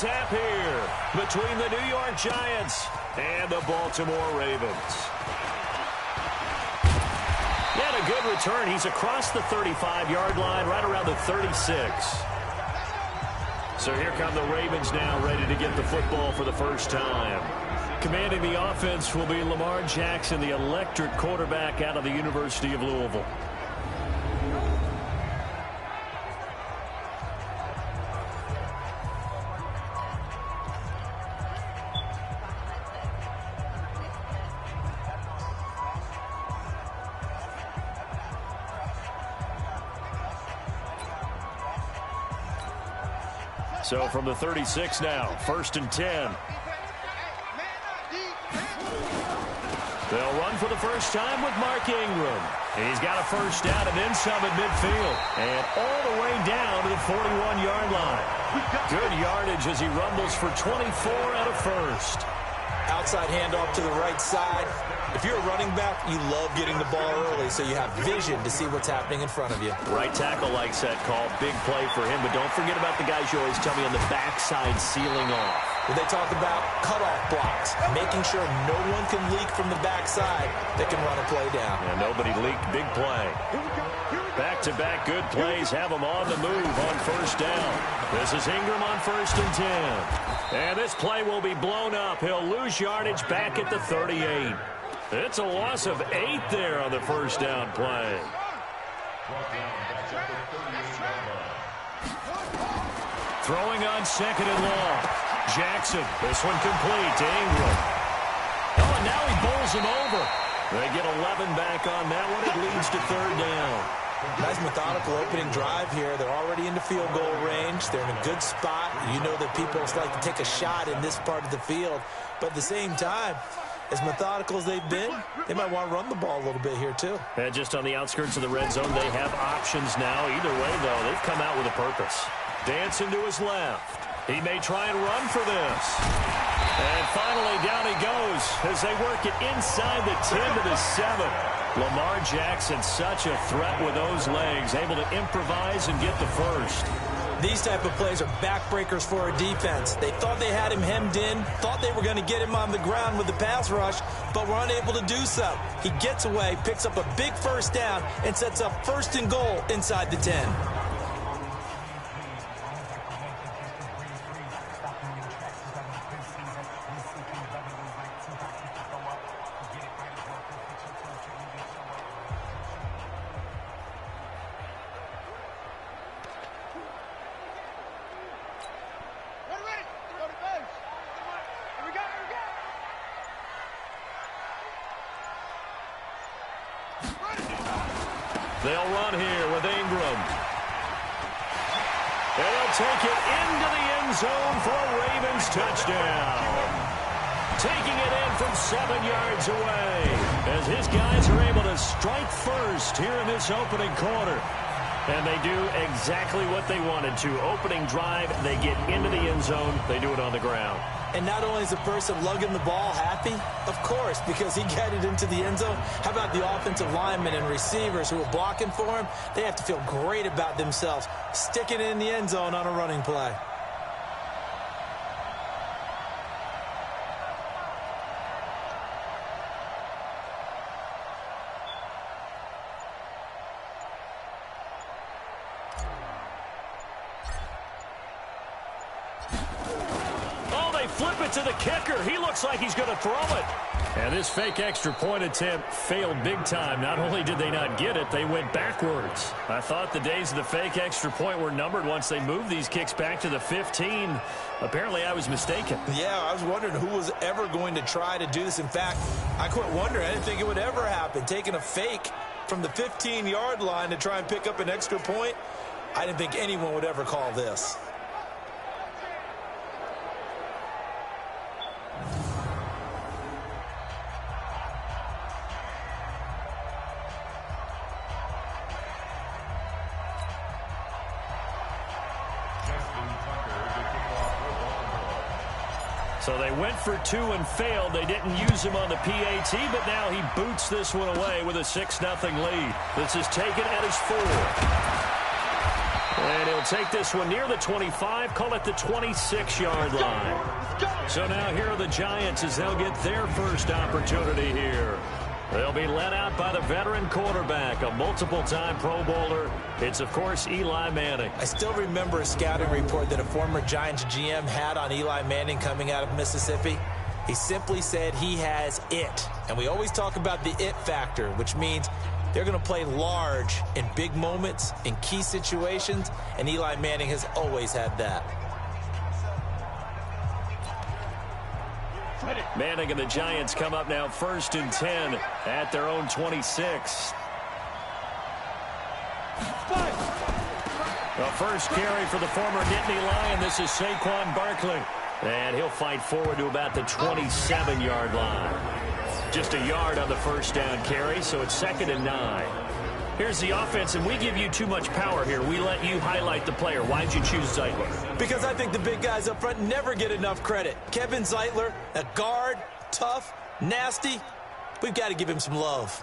tap here between the New York Giants and the Baltimore Ravens. And a good return. He's across the 35-yard line, right around the 36. So here come the Ravens now, ready to get the football for the first time. Commanding the offense will be Lamar Jackson, the electric quarterback out of the University of Louisville. So from the 36 now, 1st and 10. They'll run for the first time with Mark Ingram. He's got a first down and then some at midfield. And all the way down to the 41-yard line. Good yardage as he rumbles for 24 out of first. Outside handoff to the right side. If you're a running back, you love getting the ball early so you have vision to see what's happening in front of you. Right tackle likes that call. Big play for him. But don't forget about the guys you always tell me on the backside sealing off. When they talk about cutoff blocks, making sure no one can leak from the backside that can run a play down. And nobody leaked. Big play. Back-to-back good plays have them on the move on first down. This is Ingram on 1st and 10. And this play will be blown up. He'll lose yardage back at the 38. It's a loss of 8 there on the first down play. Throwing on 2nd and long. Jackson, this one complete to Ingram. Oh, and now he bowls him over. They get 11 back on that one. It leads to 3rd down. Nice methodical opening drive here. They're already into field goal range. They're in a good spot. You know that people like to take a shot in this part of the field. But at the same time, as methodical as they've been, they might want to run the ball a little bit here too. And just on the outskirts of the red zone, they have options now. Either way, though, they've come out with a purpose. Dancing to his left. He may try and run for this. And finally, down he goes as they work it inside the 10 to the 7. Lamar Jackson, such a threat with those legs, able to improvise and get the first. These type of plays are backbreakers for a defense. They thought they had him hemmed in, thought they were going to get him on the ground with the pass rush, but were unable to do so. He gets away, picks up a big first down, and sets up 1st and goal inside the 10. They'll run here with Ingram. And they'll take it into the end zone for a Ravens touchdown. Taking it in from 7 yards away as his guys are able to strike first here in this opening quarter. And they do exactly what they wanted to. Opening drive, they get into the end zone. They do it on the ground. And not only is the person lugging the ball happy, of course, because he got it into the end zone. How about the offensive linemen and receivers who are blocking for him? They have to feel great about themselves, sticking it in the end zone on a running play. Flip it to the kicker. He looks like he's going to throw it. And this fake extra point attempt failed big time. Not only did they not get it, they went backwards. I thought the days of the fake extra point were numbered once they moved these kicks back to the 15. Apparently, I was mistaken. Yeah, I was wondering who was ever going to try to do this. In fact, I quit wondering. I didn't think it would ever happen. Taking a fake from the 15-yard line to try and pick up an extra point, I didn't think anyone would ever call this. So they went for 2 and failed. They didn't use him on the PAT, but now he boots this one away with a 6-0 lead. This is taken at his 4. And he'll They'll take this one near the 25, call it the 26-yard line. So now here are the Giants as they'll get their first opportunity here. They'll be led out by the veteran quarterback, a multiple-time Pro Bowler. It's, of course, Eli Manning. I still remember a scouting report that a former Giants GM had on Eli Manning coming out of Mississippi. He simply said he has it. And we always talk about the it factor, which means they're going to play large in big moments, in key situations, and Eli Manning has always had that. Manning and the Giants come up now 1st and 10 at their own 26. The first carry for the former Nittany Lion. This is Saquon Barkley. And he'll fight forward to about the 27-yard line. Just a yard on the first down carry, so it's 2nd and 9. Here's the offense, and we give you too much power here. We let you highlight the player. Why'd you choose Zeitler? Because I think the big guys up front never get enough credit. Kevin Zeitler, a guard, tough, nasty. We've got to give him some love.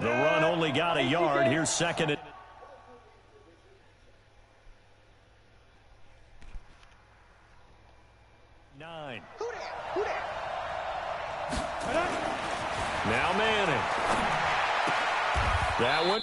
The run only got a yard. Here's 2nd and 9. Now Manning. That one.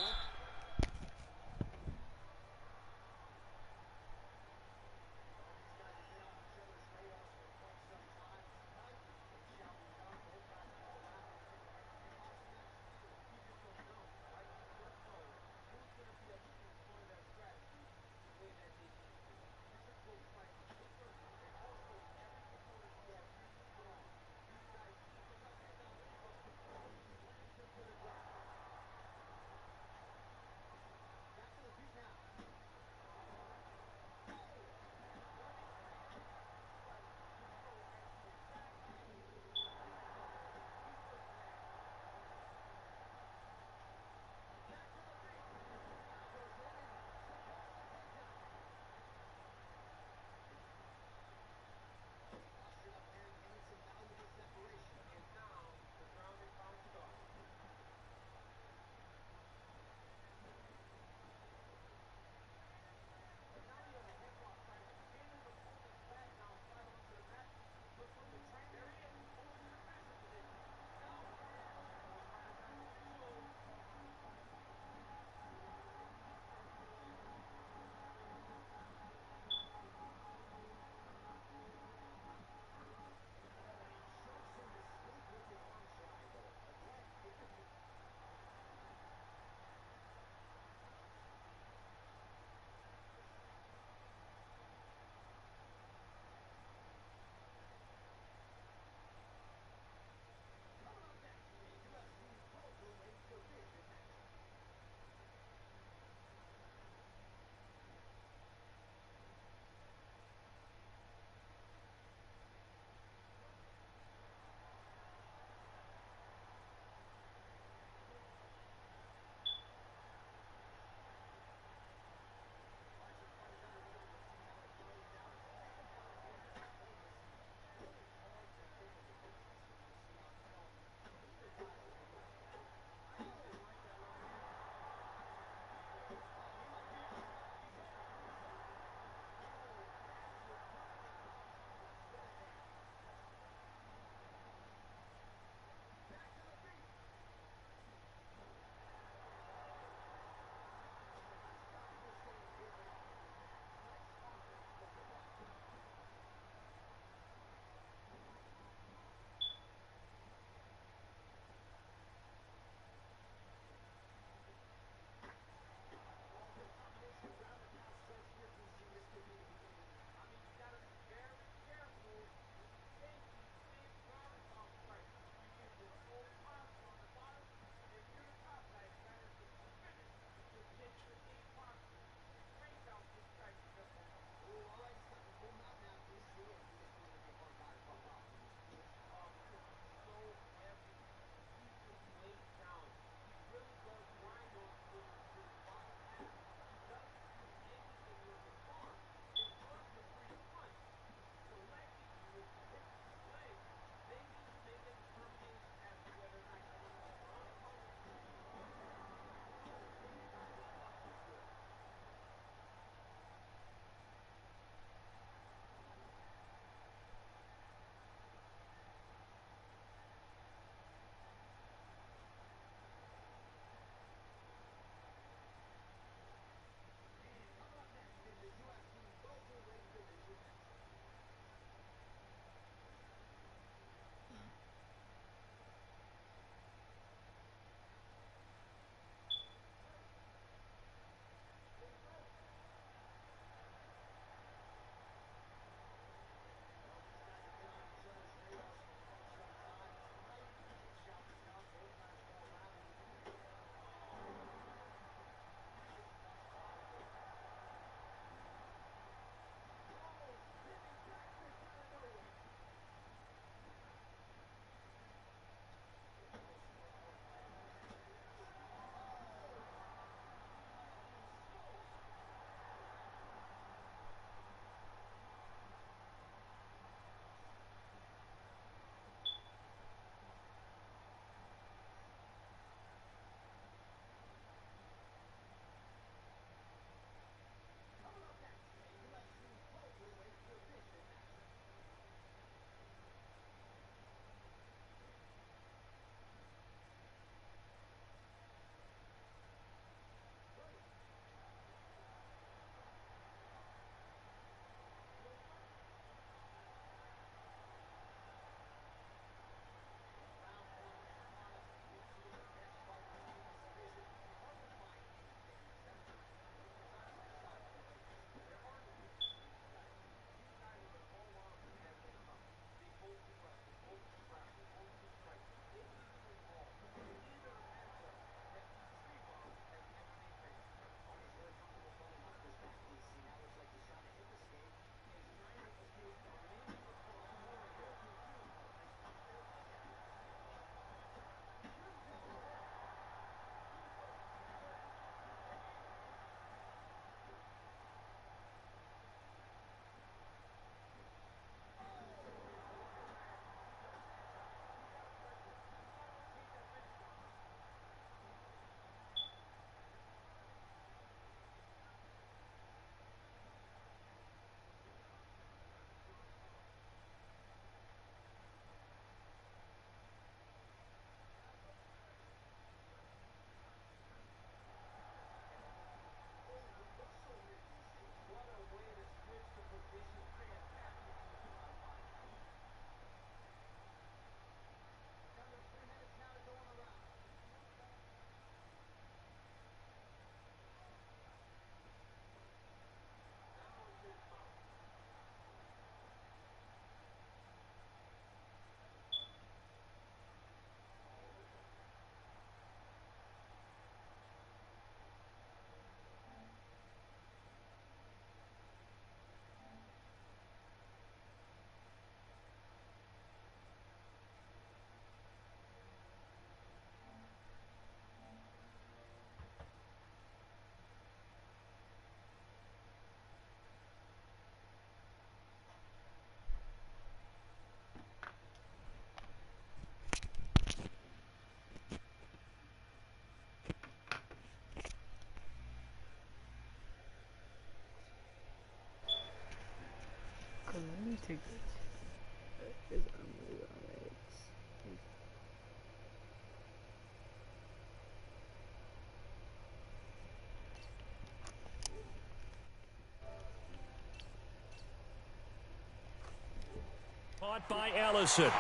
Caught by Ellison.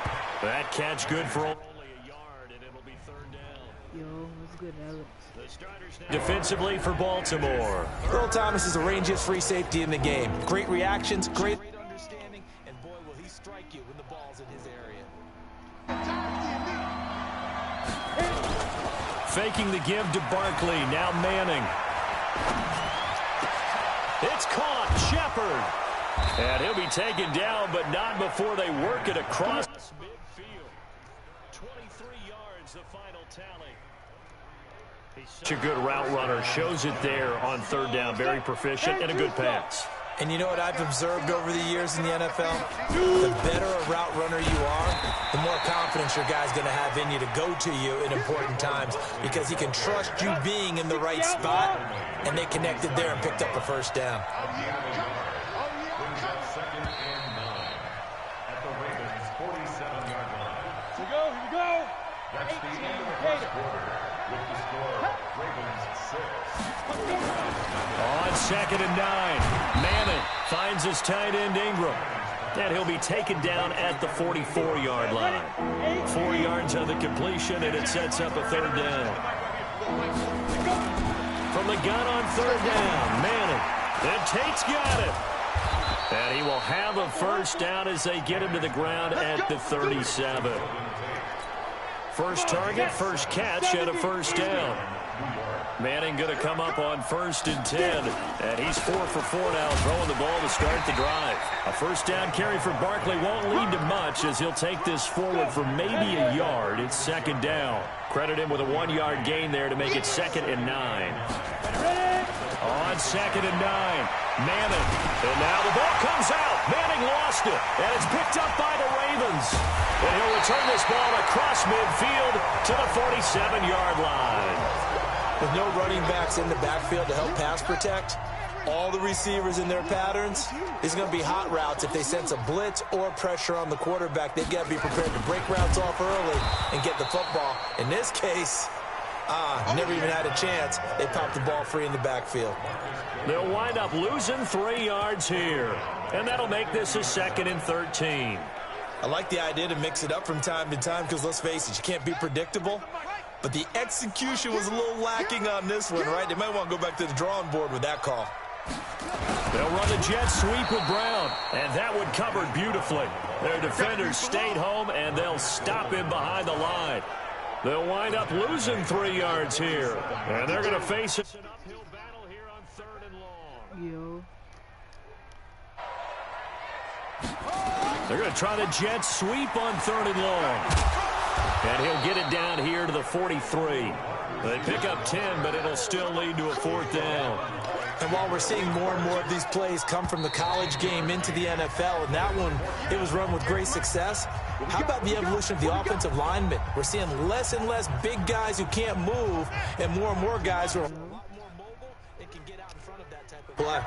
That catch good for only a yard, and it'll be third down. Yo, what's good, Alex? Defensively for Baltimore. Earl Thomas is the rangiest free safety in the game. Great reactions, great understanding, and boy, will he strike you when the ball's in his area. Faking the give to Barkley. Now Manning. It's caught. Shepard. And he'll be taken down, but not before they work it across midfield. 23 yards, the final tally. He's such a good route runner. Shows it there on third down. Very proficient and a good pass. And you know what I've observed over the years in the NFL? The better a route runner you are, the more confidence your guy's going to have in you to go to you in important times because he can trust you being in the right spot, and they connected there and picked up a first down. On 2nd and 9, Manning finds his tight end Ingram. And he'll be taken down at the 44-yard line. 4 yards on the completion, and it sets up a third down. From the gun on third down, Manning. And Tate's got it. And he will have a first down as they get him to the ground at the 37. First target, first catch, and a first down. Manning going to come up on 1st and 10. And he's 4 for 4 now, throwing the ball to start the drive. A first down carry for Barkley won't lead to much as he'll take this forward for maybe a yard. It's 2nd down. Credit him with a 1-yard gain there to make it 2nd and 9. On 2nd and 9, Manning. And now the ball comes out. Manning lost it. And it's picked up by the Ravens. And he'll return this ball across midfield to the 47-yard line. With no running backs in the backfield to help pass protect, all the receivers in their patterns, it's going to be hot routes. If they sense a blitz or pressure on the quarterback, they've got to be prepared to break routes off early and get the football. In this case, never even had a chance. They popped the ball free in the backfield. They'll wind up losing 3 yards here, and that'll make this a 2nd and 13. I like the idea to mix it up from time to time because, let's face it, you can't be predictable. But the execution was a little lacking on this one, right? They might want to go back to the drawing board with that call. They'll run the jet sweep with Brown, and that one covered beautifully. Their defenders stayed home, and they'll stop him behind the line. They'll wind up losing 3 yards here, and they're going to face an uphill battle here on 3rd and long. Yo. They're going to try the jet sweep on 3rd and long. And he'll get it down here to the 43. They pick up 10, but it'll still lead to a 4th down. And while we're seeing more and more of these plays come from the college game into the NFL, and that one, it was run with great success, how about the evolution of the offensive linemen? We're seeing less and less big guys who can't move, and more guys who are a lot more mobile and can get out in front of that type of play.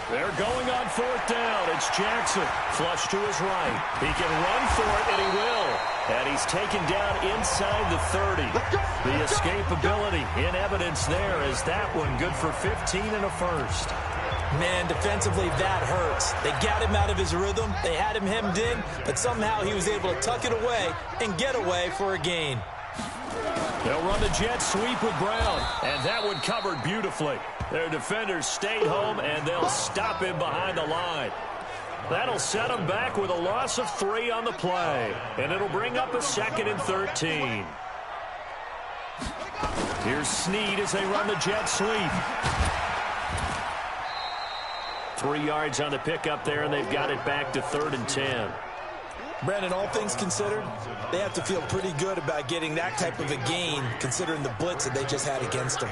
They're going on 4th down. It's Jackson. Flush to his right. He can run for it, and he will. And he's taken down inside the 30. The escapability in evidence there is that one good for 15 and a first. Man, defensively, that hurts. They got him out of his rhythm. They had him hemmed in, but somehow he was able to tuck it away and get away for a gain. They'll run the jet sweep with Brown, and that one covered beautifully. Their defenders stayed home, and they'll stop him behind the line. That'll set them back with a loss of 3 on the play, and it'll bring up a 2nd and 13. Here's Snead as they run the jet sweep. 3 yards on the pickup there, and they've got it back to 3rd and 10. Brandon, all things considered, they have to feel pretty good about getting that type of a gain, considering the blitz that they just had against them.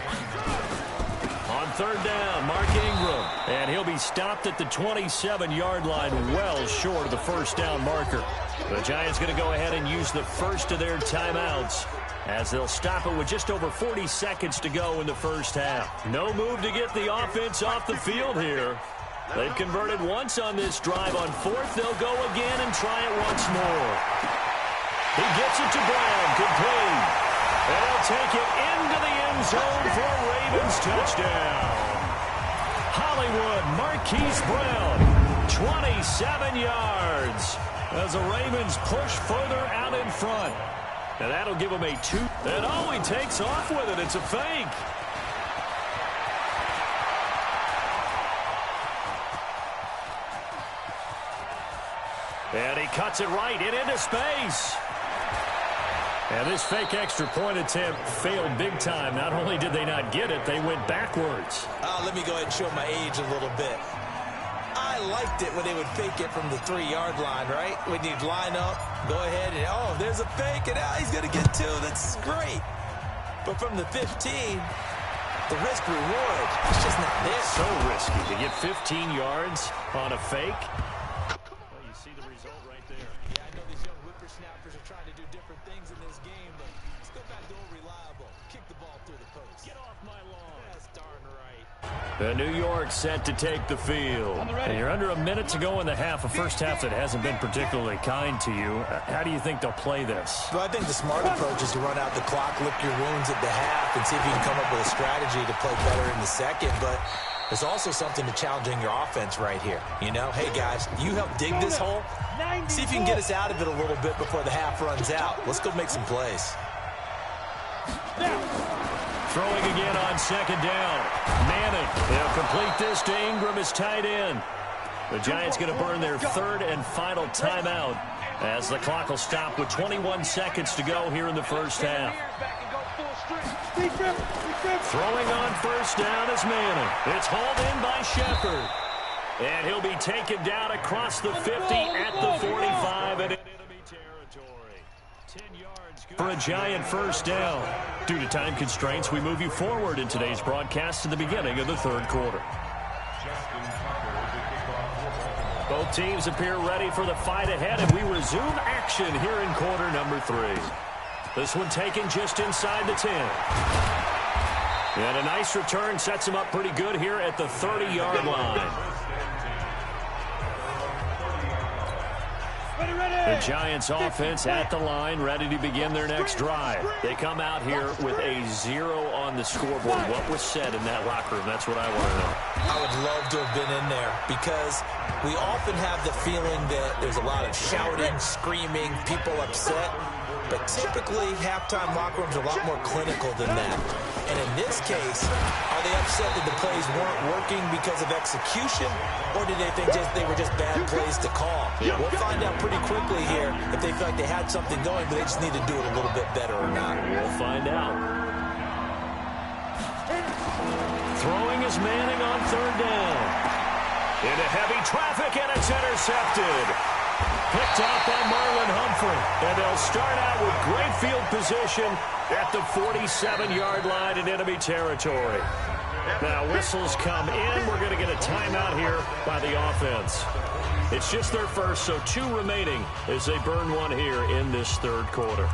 On 3rd down, Mark Ingram, and he'll be stopped at the 27-yard line, well short of the first down marker. The Giants going to go ahead and use the first of their timeouts as they'll stop it with just over 40 seconds to go in the first half. No move to get the offense off the field here. They've converted once on this drive. On 4th, they'll go again and try it once more. He gets it to Brown, complete. And he'll take it into the end zone for a Ravens touchdown. Hollywood Marquise Brown 27 yards as the Ravens push further out in front. And that'll give him a 2. And oh, he takes off with it. It's a fake. And he cuts it right and into space. And this fake extra point attempt failed big time. Not only did they not get it, they went backwards. Let me go ahead and show my age a little bit. I liked it when they would fake it from the 3-yard line, right? When you'd line up, go ahead, and oh, there's a fake, and he's going to get 2. That's great. But from the 15, the risk-reward, it's just not there. So risky to get 15 yards on a fake. Well, you see the result right there. Yeah, I know these young whippersnappers are trying to do different things in this game, but let's go back to reliable. Kick the ball through the post. Get off my lawn. That's darn right. The New York set to take the field. And you're under a minute to go in the half, a first half that hasn't been particularly kind to you. How do you think they'll play this? Well, I think the smart approach is to run out the clock, lick your wounds at the half, and see if you can come up with a strategy to play better in the second. But there's also something to challenging your offense right here. You know, hey, guys, you help dig this hole. See if you can get us out of it a little bit before the half runs out. Let's go make some plays. Throwing again on second down. Manning, they'll complete this to Ingram as tight end. The Giants going to burn their 3rd and final timeout as the clock will stop with 21 seconds to go here in the first half. Throwing on first down is Manning. It's hauled in by Shepard. And he'll be taken down across the 50 at the 45 and into enemy territory. 10 yards for a Giant first down. Due to time constraints, we move you forward in today's broadcast to the beginning of the 3rd quarter. Both teams appear ready for the fight ahead, and we resume action here in quarter number 3. This one taken just inside the 10. And a nice return sets him up pretty good here at the 30-yard line. The Giants offense at the line, ready to begin their next drive. They come out here with a 0 on the scoreboard. What was said in that locker room? That's what I want to know. I would love to have been in there because we often have the feeling that there's a lot of shouting, screaming, people upset. But typically, halftime locker rooms are a lot more clinical than that. And in this case, are they upset that the plays weren't working because of execution, or did they think they were just bad plays to call? Yeah. We'll find out pretty quickly here if they feel like they had something going, but they just need to do it a little bit better or not. We'll find out. Throwing is Manning on 3rd down. Into heavy traffic, and it's intercepted. Picked off by Marlon Humphrey. And they'll start out with great field position at the 47-yard line in enemy territory. Now, whistles come in. We're going to get a timeout here by the offense. It's just their first, so 2 remaining as they burn one here in this 3rd quarter.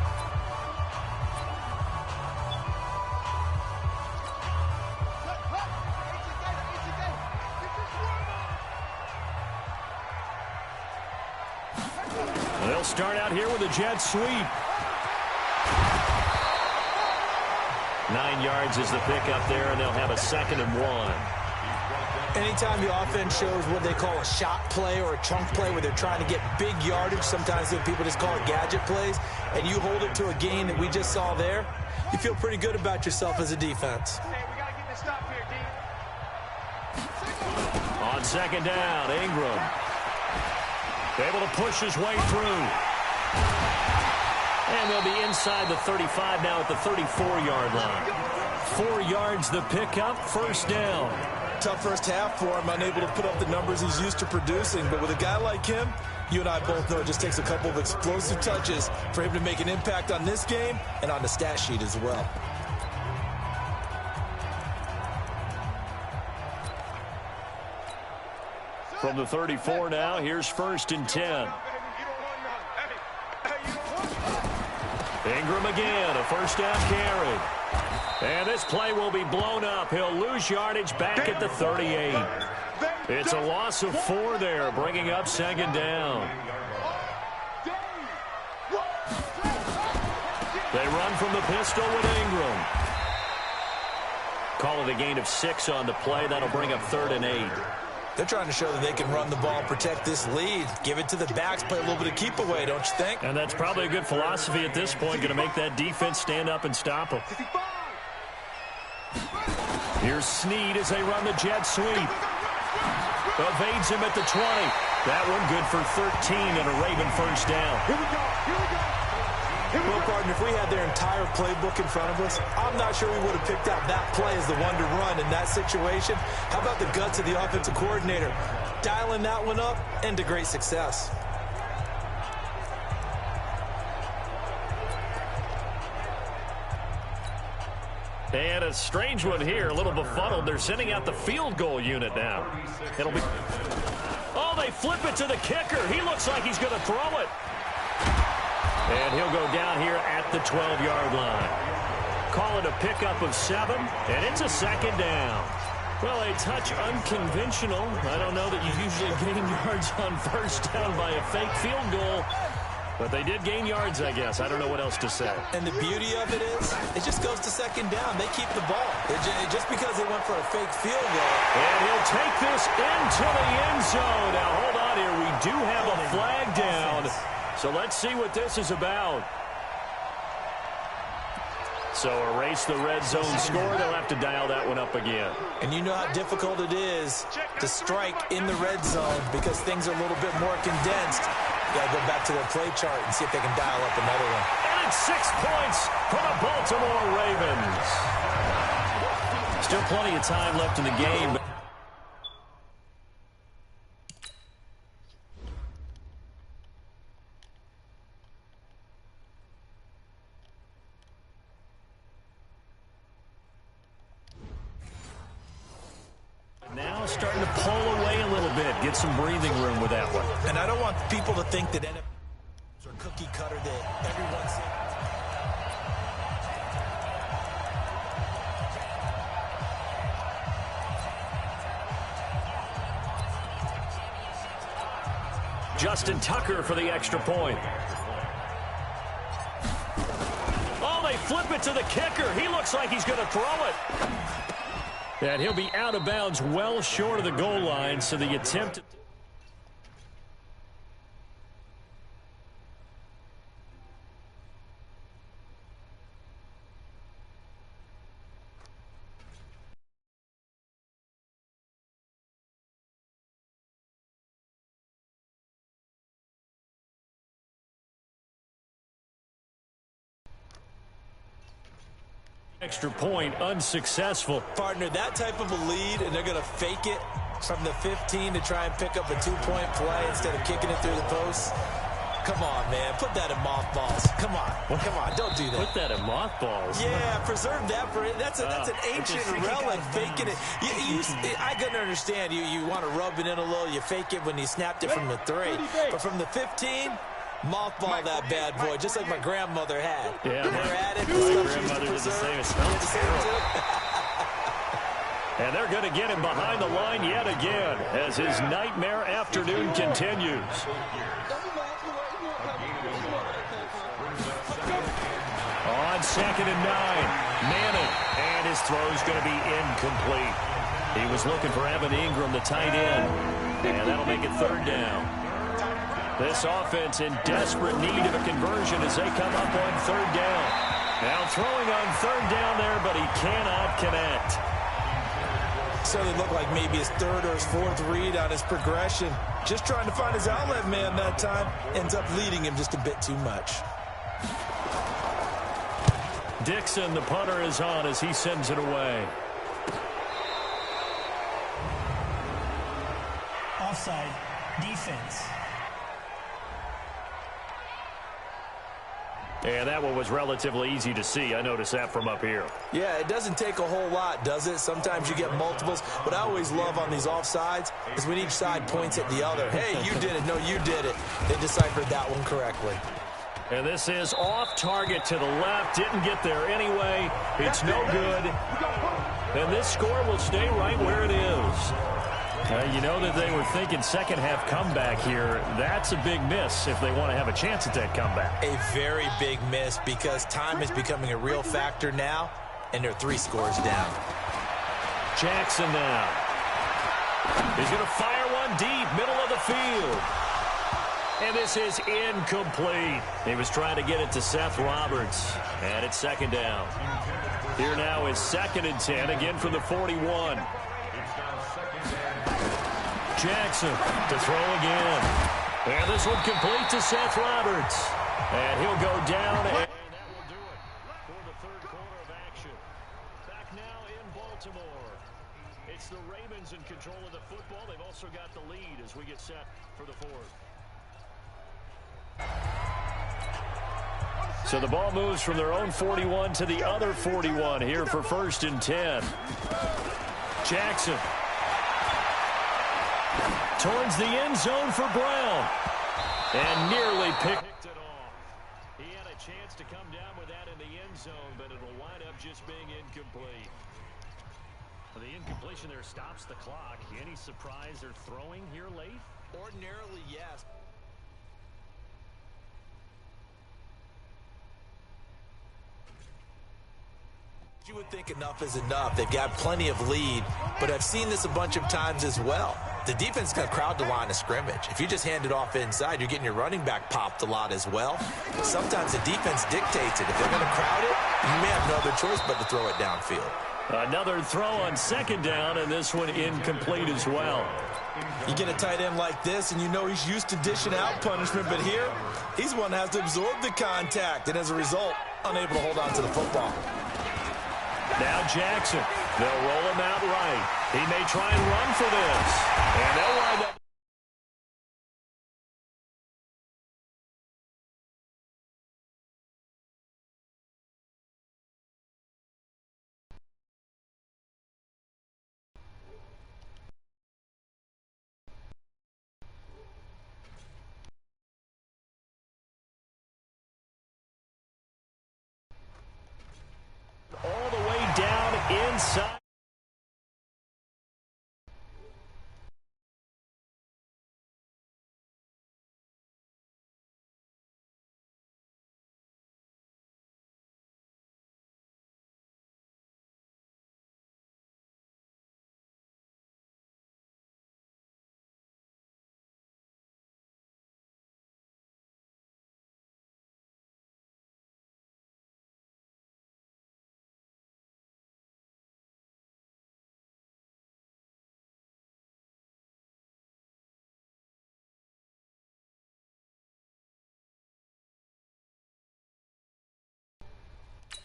They'll start out here with a jet sweep. 9 yards is the pickup there, and they'll have a 2nd and 1. Anytime the offense shows what they call a shot play or a chunk play where they're trying to get big yardage, sometimes people just call it gadget plays, and you hold it to a gain that we just saw there, you feel pretty good about yourself as a defense. Hey, we got to get this stop here, D. On second down, Ingram. Able to push his way through. And they'll be inside the 35 now at the 34-yard line. 4 yards the pickup, first down. Tough first half for him, unable to put up the numbers he's used to producing. But with a guy like him, you and I both know it just takes a couple of explosive touches for him to make an impact on this game and on the stat sheet as well. From the 34 now, here's 1st and 10. Ingram again, a first down carry. And this play will be blown up. He'll lose yardage back at the 38. It's a loss of 4 there, bringing up 2nd down. They run from the pistol with Ingram. Call it a gain of 6 on the play. That'll bring up 3rd and 8. They're trying to show that they can run the ball, protect this lead, give it to the backs, play a little bit of keep away, don't you think? And that's probably a good philosophy at this point, going to make that defense stand up and stop them. Here's Snead as they run the jet sweep. Evades him at the 20. That one good for 13 and a Raven first down. Well, partner, if we had their entire playbook in front of us, I'm not sure we would have picked out that play as the one to run in that situation. How about the guts of the offensive coordinator? Dialing that one up into great success. And a strange one here, a little befuddled. They're sending out the field goal unit now. It'll be... Oh, they flip it to the kicker. He looks like he's going to throw it. And he'll go down here at the 12-yard line. Call it a pickup of 7, and it's a second down. Well, a touch unconventional. I don't know that you usually gain yards on first down by a fake field goal. But they did gain yards, I guess. I don't know what else to say. And the beauty of it is, it just goes to second down. They keep the ball. Just because they went for a fake field goal. And he'll take this into the end zone. Now, hold on here. We do have a flag down. So let's see what this is about. So erase the red zone score. They'll have to dial that one up again. And you know how difficult it is to strike in the red zone because things are a little bit more condensed. You got to go back to their play chart and see if they can dial up another one. And it's 6 points for the Baltimore Ravens. Still plenty of time left in the game. Now starting to pull away a little bit, get some breathing room with that one. And I don't want people to think that NFLs are cookie cutter that everyone's Justin Tucker for the extra point. Oh, they flip it to the kicker. He looks like he's going to throw it. And he'll be out of bounds well short of the goal line, so the attempt... Extra point unsuccessful. Partner, that type of a lead, and they're going to fake it from the 15 to try and pick up a 2-point play instead of kicking it through the post. Come on, man. Put that in mothballs. Come on. Come on. Don't do that. Put that in mothballs? Yeah, preserve that for it. That's an ancient relic, faking it. I couldn't understand. You want to rub it in a little. You fake it when you snapped it from the 3. But from the 15... mothball that bad boy, just like my grandmother had. Yeah, never had it. My grandmother did the same. It smells terrible. And they're going to get him behind the line yet again as his nightmare afternoon continues. On 2nd and 9, Manning, and his throw's going to be incomplete. He was looking for Evan Ingram, the tight end, and that'll make it 3rd down. This offense in desperate need of a conversion as they come up on 3rd down. Now throwing on 3rd down there, but he cannot connect. Certainly looked like maybe his 3rd or his 4th read on his progression. Just trying to find his outlet man that time. Ends up leading him just a bit too much. Dixon, the punter, is on as he sends it away. Offside, defense. And that one was relatively easy to see. I noticed that from up here. Yeah, it doesn't take a whole lot, does it? Sometimes you get multiples. What I always love on these offsides is when each side points at the other. Hey, you did it. No, you did it. They deciphered that one correctly. And this is off target to the left. Didn't get there anyway. It's no good. And this score will stay right where it is. You know that they were thinking second half comeback here. That's a big miss if they want to have a chance at that comeback. A very big miss because time is becoming a real factor now, and they're 3 scores down. Jackson now. He's going to fire one deep, middle of the field. And this is incomplete. He was trying to get it to Seth Roberts. And it's second down. Here now is 2nd and 10, again from the 41. Jackson to throw again. And this one complete to Seth Roberts. And he'll go down. And that will do it for the third quarter of action. Back now in Baltimore. It's the Ravens in control of the football. They've also got the lead as we get set for the fourth. So the ball moves from their own 41 to the other 41 here for 1st and 10. Jackson. Towards the end zone for Brown. And nearly picked it off. He had a chance to come down with that in the end zone, but it'll wind up just being incomplete. Well, the incompletion there stops the clock. Any surprise they're throwing here late? Ordinarily, yes. You would think enough is enough. They've got plenty of lead, but I've seen this a bunch of times as well. The defense is going to crowd the line of scrimmage. If you just hand it off inside, you're getting your running back popped a lot as well. Sometimes the defense dictates it. If they're going to crowd it, you may have no other choice but to throw it downfield. Another throw on 2nd down, and this one incomplete as well. You get a tight end like this, and you know he's used to dishing out punishment, but here, he's one that has to absorb the contact, and as a result, unable to hold on to the football. Now Jackson. They'll roll him out right. He may try and run for this. And they'll wind up. All the way down inside.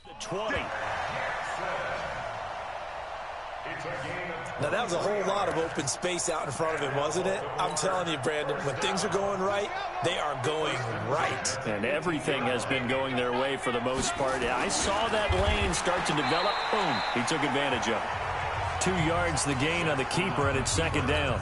The 20. Now, that was a whole lot of open space out in front of him, wasn't it? I'm telling you, Brandon, when things are going right, they are going right. And everything has been going their way for the most part. I saw that lane start to develop. Boom. He took advantage of it. 2 yards the gain on the keeper, and it's 2nd down.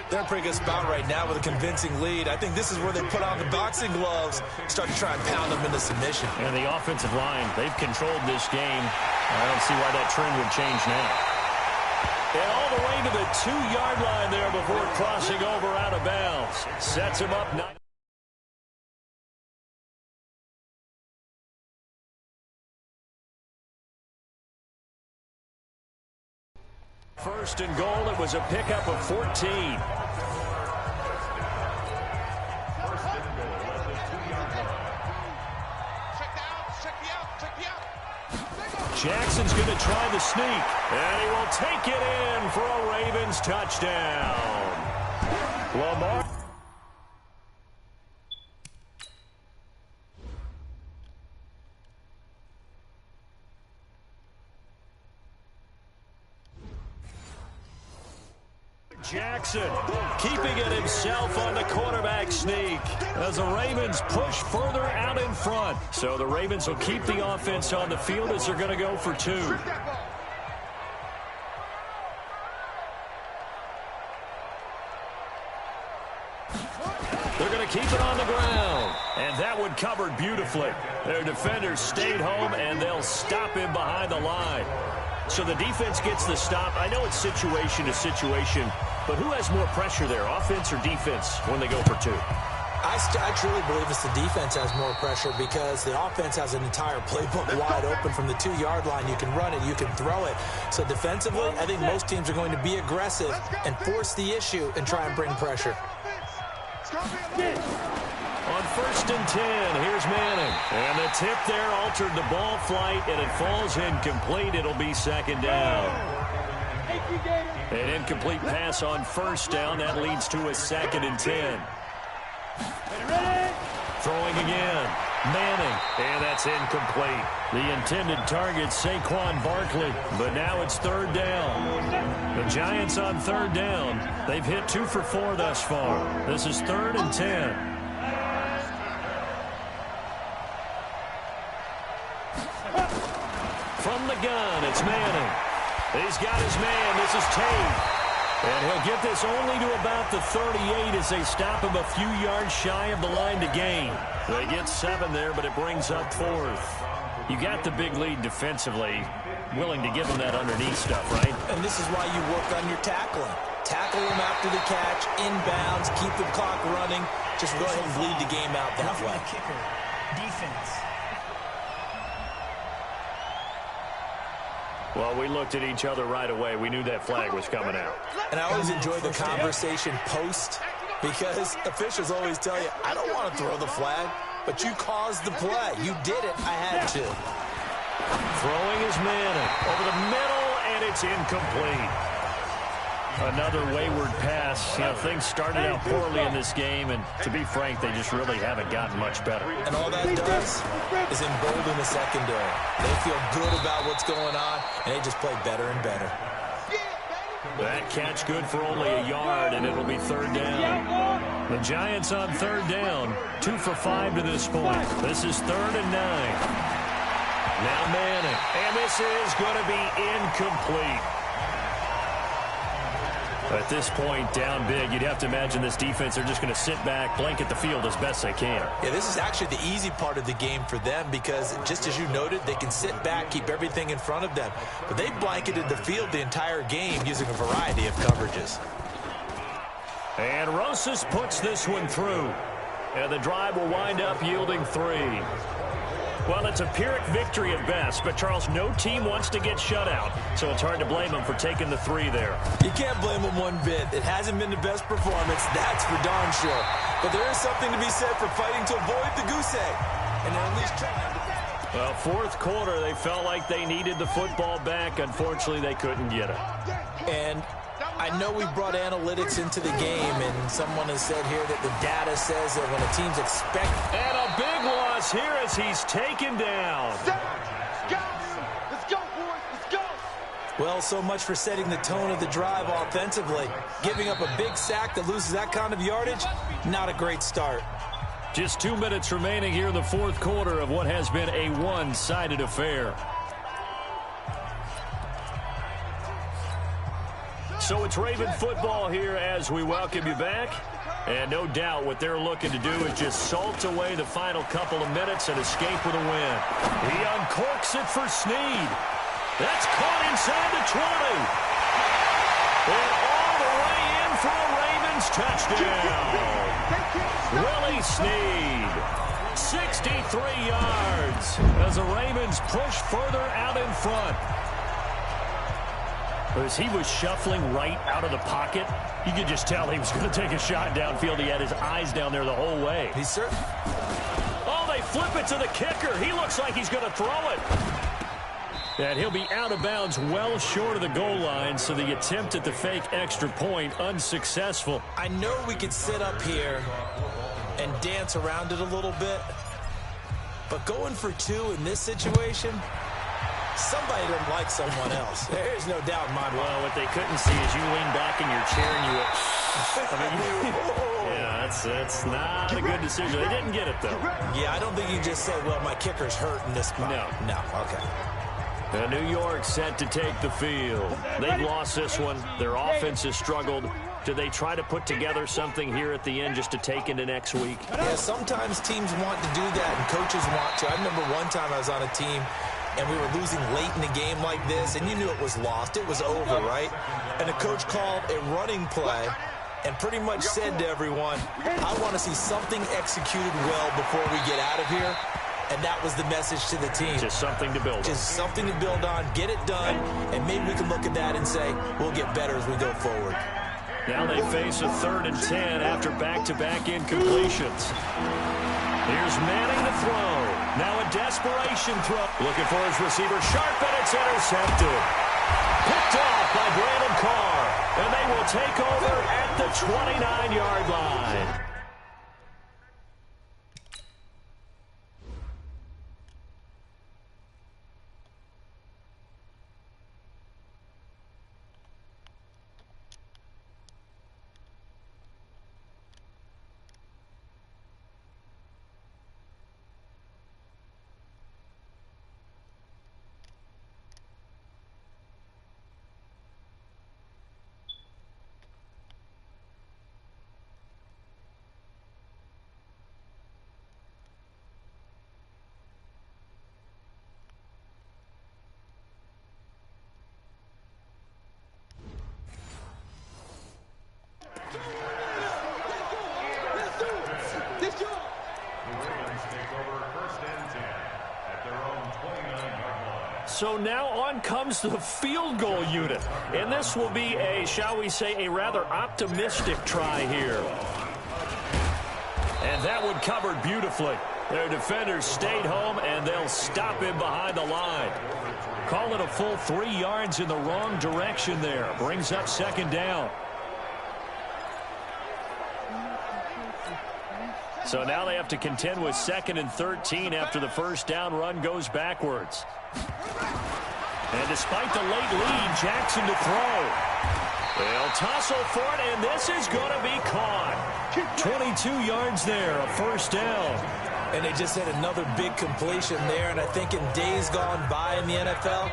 They're in a pretty good spot right now with a convincing lead. I think this is where they put on the boxing gloves, start to try and pound them into submission. And the offensive line, they've controlled this game. I don't see why that trend would change now. And all the way to the 2-yard line there before crossing over out of bounds. Sets him up 9. First and goal, it was a pickup of 14. Jackson's going to try the sneak, and he will take it in for a Ravens touchdown. Lamar. Jackson keeping it himself on the quarterback sneak as the Ravens push further out in front. So the Ravens will keep the offense on the field as they're going to go for 2. They're going to keep it on the ground. And that one covered beautifully. Their defenders stayed home, and they'll stop him behind the line. So the defense gets the stop. I know it's situation to situation, but who has more pressure there, offense or defense, when they go for 2? I truly believe it's the defense has more pressure because the offense has an entire playbook wide open from the 2-yard line. You can run it, you can throw it. So defensively, I think most teams are going to be aggressive and force the issue and try and bring pressure. On 1st and 10, here's Manning. And the tip there altered the ball flight, and it falls incomplete. It'll be 2nd down. An incomplete pass on 1st down. That leads to a 2nd and 10. Throwing again. Manning. And that's incomplete. The intended target, Saquon Barkley. But now it's 3rd down. The Giants on 3rd down. They've hit 2 for 4 thus far. This is 3rd and 10. From the gun, it's Manning. He's got his man. This is Tate. And he'll get this only to about the 38 as they stop him a few yards shy of the line to gain. They get 7 there, but it brings up 4th. You got the big lead defensively. Willing to give him that underneath stuff, right? And this is why you work on your tackling. Tackle him after the catch, inbounds, keep the clock running. Just go ahead and bleed the game out that way. Kicker, defense. Well, we looked at each other right away. We knew that flag was coming out. And I always enjoy the conversation post because officials always tell you, I don't want to throw the flag, but you caused the play. You did it. I had to. Throwing is Manning over the middle, and it's incomplete. Another wayward pass. You know, things started out poorly in this game, and to be frank, they just really haven't gotten much better. And all that does is embolden the secondary. They feel good about what's going on, and they just play better and better. That catch good for only a yard, and it'll be 3rd down. The Giants on 3rd down, 2 for 5 to this point. This is 3rd and 9. Now Manning, and this is going to be incomplete. At this point, down big, you'd have to imagine this defense are just going to sit back, blanket the field as best they can. Yeah, this is actually the easy part of the game for them because, just as you noted, they can sit back, keep everything in front of them. But they blanketed the field the entire game using a variety of coverages. And Rosas puts this one through. And the drive will wind up yielding 3. Well, it's a Pyrrhic victory at best, but, Charles, no team wants to get shut out, so it's hard to blame them for taking the 3 there. You can't blame them one bit. It hasn't been the best performance, that's for darn sure. But there is something to be said for fighting to avoid the goose egg, and they're at least trying to. Well, 4th quarter, they felt like they needed the football back. Unfortunately, they couldn't get it. And I know we brought analytics into the game, and someone has said here that the data says that when a team's expect... And a big loss here as he's taken down. Let's go, boys. Let's go. Well, so much for setting the tone of the drive offensively. Giving up a big sack that loses that kind of yardage, not a great start. Just 2 minutes remaining here in the 4th quarter of what has been a one-sided affair. So it's Raven football here as we welcome you back. And no doubt what they're looking to do is just salt away the final couple of minutes and escape with a win. He uncorks it for Snead. That's caught inside the 20. And all the way in for a Ravens touchdown. Willie Snead, 63 yards as the Ravens push further out in front. As he was shuffling right out of the pocket, you could just tell he was going to take a shot downfield. He had his eyes down there the whole way. He's certain. Oh, they flip it to the kicker. He looks like he's going to throw it. And he'll be out of bounds well short of the goal line, so the attempt at the fake extra point unsuccessful. I know we could sit up here and dance around it a little bit, but going for 2 in this situation... Somebody doesn't like someone else. There's no doubt in my mind. Well, what they couldn't see is you lean back in your chair and you yeah, that's not a good decision. They didn't get it, though. Yeah, I don't think you just say, well, my kicker's hurt in this spot. No, okay. New York set to take the field. They've lost this one. Their offense has struggled. Do they try to put together something here at the end just to take into next week? Yeah, sometimes teams want to do that and coaches want to. I remember one time I was on a team and we were losing late in the game like this, and you knew it was lost. It was over, right? And the coach called a running play and pretty much said to everyone, I want to see something executed well before we get out of here. And that was the message to the team. Just something to build on. Just something to build on, get it done, and maybe we can look at that and say, we'll get better as we go forward. Now they face a 3rd and 10 after back-to-back incompletions. Here's Manning to throw. Now a desperation throw. Looking for his receiver. Sharp, and it's intercepted. Picked off by Brandon Carr. And they will take over at the 29-yard line. So now on comes the field goal unit. And this will be a, shall we say, a rather optimistic try here. And that one covered beautifully. Their defenders stayed home, and they'll stop him behind the line. Call it a full 3 yards in the wrong direction there. Brings up 2nd down. So now they have to contend with 2nd and 13 after the first down run goes backwards. And despite the late lead, Jackson to throw. They'll tussle for it, and this is going to be caught. 22 yards there, a first down. And they just had another big completion there, and I think in days gone by in the NFL,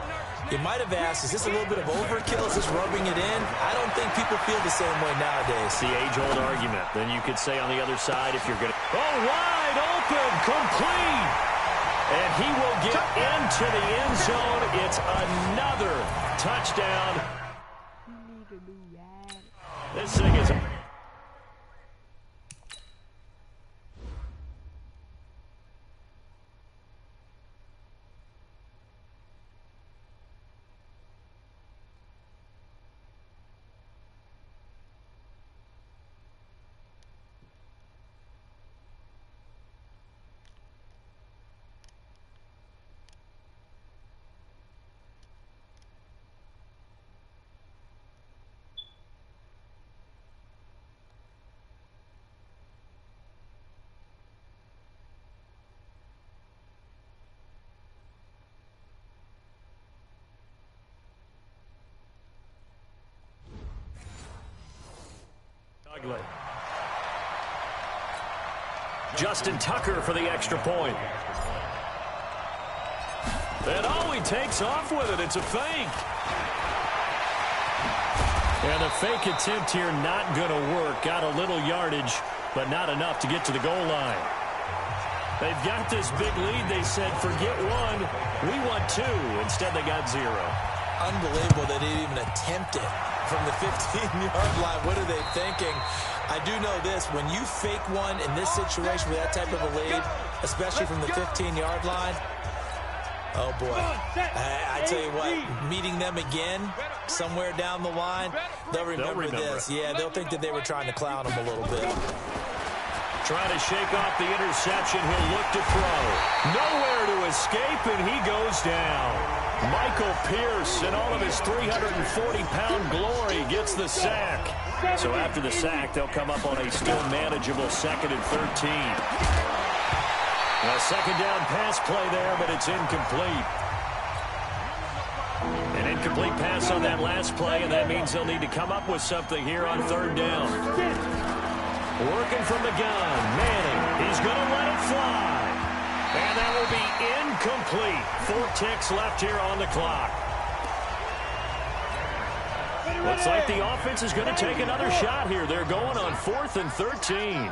you might have asked, is this a little bit of overkill? Is this rubbing it in? I don't think people feel the same way nowadays. The age-old argument. Then you could say on the other side, if you're going to... Oh, wide open, complete. And he will get into the end zone. It's another touchdown. This thing is... ugly. Justin Tucker for the extra point. And oh, he takes off with it. It's a fake. And the fake attempt here not going to work. Got a little yardage, but not enough to get to the goal line. They've got this big lead. They said, forget one. We want 2. Instead, they got 0. Unbelievable they didn't even attempt it from the 15-yard line. What are they thinking? I do know this. When you fake one in this situation with that type of a lead, especially from the 15-yard line, oh, boy. I tell you what, meeting them again somewhere down the line, they'll remember this. Yeah, they'll think that they were trying to clown them a little bit. Trying to shake off the interception. He'll look to throw. Nowhere to escape, and he goes down. Michael Pierce, in all of his 340-pound glory, gets the sack. So after the sack, they'll come up on a still manageable 2nd and 13. A second down pass play there, but it's incomplete. An incomplete pass on that last play, and that means they'll need to come up with something here on 3rd down. Working from the gun, Manning. He's going to let it fly. And that will be incomplete. 4 ticks left here on the clock. Looks like the offense is going to take another shot here. They're going on 4th and 13.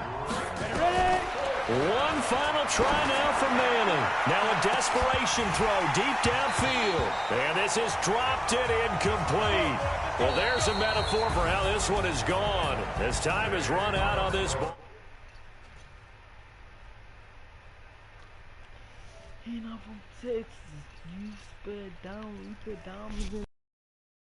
One final try now from Manning. Now a desperation throw deep downfield. And this is dropped it incomplete. Well, there's a metaphor for how this one is gone. As time has run out on this ball. And I'm from Texas. You spit down, we put diamonds in.